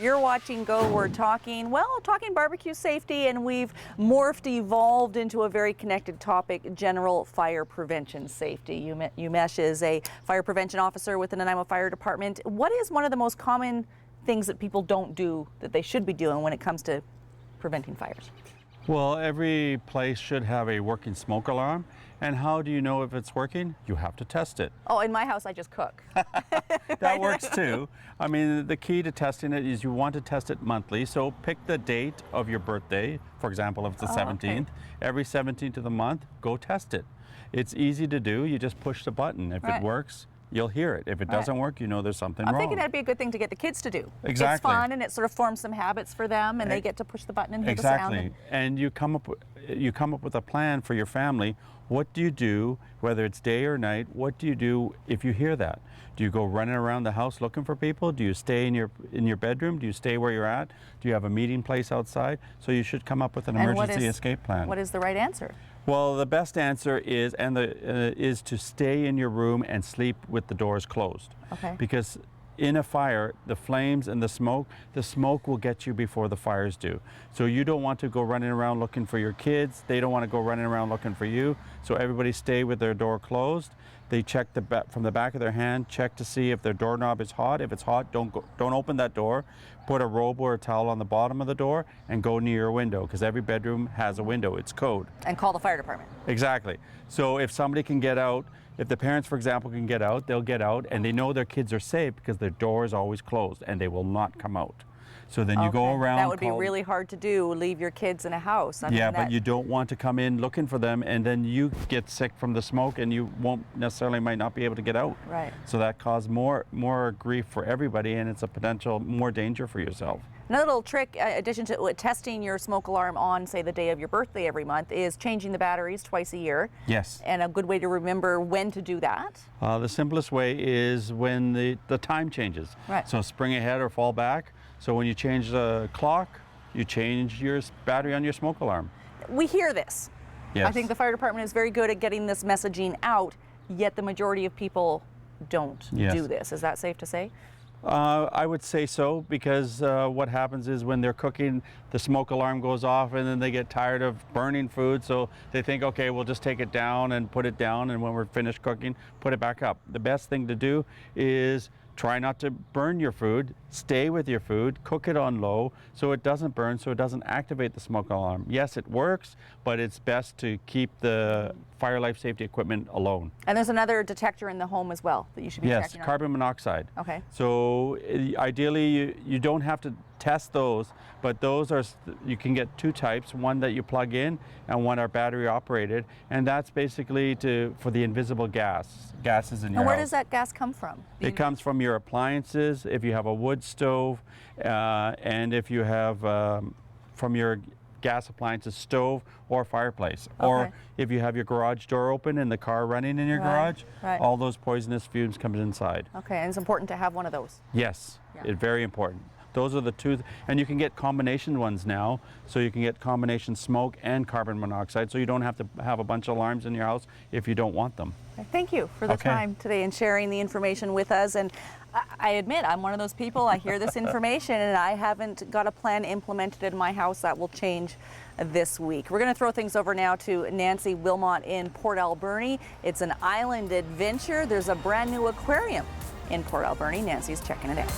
You're watching Go. We're talking barbecue safety, and we've evolved into a very connected topic, general fire prevention safety. Umesh is a fire prevention officer with the Nanaimo Fire Department. What is one of the most common things that people don't do that they should be doing when it comes to preventing fires? Well, every place should have a working smoke alarm. And how do you know if it's working? You have to test it. Oh, in my house, I just cook. That works too. I mean, the key to testing it is you want to test it monthly. So pick the date of your birthday. For example, if it's the 17th, okay. Every 17th of the month, go test it. It's easy to do. You just push the button. If it works, you'll hear it. If it doesn't work, you know there's something wrong. I'm thinking that'd be a good thing to get the kids to do. Exactly. It's fun, and it sort of forms some habits for them, and they get to push the button and hear the sound. Exactly. And you come up with a plan for your family. What do you do, whether it's day or night? What do you do if you hear that? Do you go running around the house looking for people? Do you stay in your bedroom? Do you stay where you're at? Do you have a meeting place outside? So you should come up with an emergency escape plan. What is the right answer? Well, the best answer is is to stay in your room and sleep with the doors closed. Okay. Because in a fire, the flames and the smoke will get you before the fires do. So you don't want to go running around looking for your kids. They don't want to go running around looking for you. So everybody stay with their door closed. They check from the back of their hand, check to see if their doorknob is hot. If it's hot, don't open that door. Put a robe or a towel on the bottom of the door and go near your window, because every bedroom has a window. It's code. And call the fire department. Exactly. So if somebody can get out, if the parents, for example, can get out, they'll get out, and they know their kids are safe because their door is always closed and they will not come out. So then you go around. That would be really hard to do, leave your kids in a house. But you don't want to come in looking for them, and then you get sick from the smoke and you might not be able to get out. Right. So that causes more grief for everybody, and it's a potential more danger for yourself. Another little trick, in addition to testing your smoke alarm on, say, the day of your birthday every month, is changing the batteries twice a year. Yes. And a good way to remember when to do that? The simplest way is when the time changes. Right. So spring ahead or fall back. So when you change the clock, you change your battery on your smoke alarm. We hear this. Yes. I think the fire department is very good at getting this messaging out, yet the majority of people don't do this. Is that safe to say? I would say so, because what happens is when they're cooking, the smoke alarm goes off, and then they get tired of burning food, so they think, okay, we'll just take it down and put it down, and when we're finished cooking, put it back up. The best thing to do is try not to burn your food, stay with your food, cook it on low so it doesn't burn, so it doesn't activate the smoke alarm. Yes, it works, but it's best to keep the fire life safety equipment alone. And there's another detector in the home as well that you should be checking on. Yes, carbon monoxide. Okay. So ideally you don't have to test those, but those are, you can get two types, one that you plug in and one are battery operated, and that's basically for the invisible gases in your house. And where does that gas come from? It comes from your appliances, if you have a wood stove, and if you have from your gas appliances, stove or fireplace. Okay. Or if you have your garage door open and the car running in your garage, all those poisonous fumes come inside. Okay, and it's important to have one of those. Yes, it's very important. Those are the two, and you can get combination ones now, so you can get combination smoke and carbon monoxide, so you don't have to have a bunch of alarms in your house if you don't want them. Thank you for the time today and sharing the information with us. And I admit, I'm one of those people, I hear this information and I haven't got a plan implemented in my house. That will change this week. We're going to throw things over now to Nancy Wilmot in Port Alberni. It's an island adventure. There's a brand new aquarium in Port Alberni. Nancy's checking it out.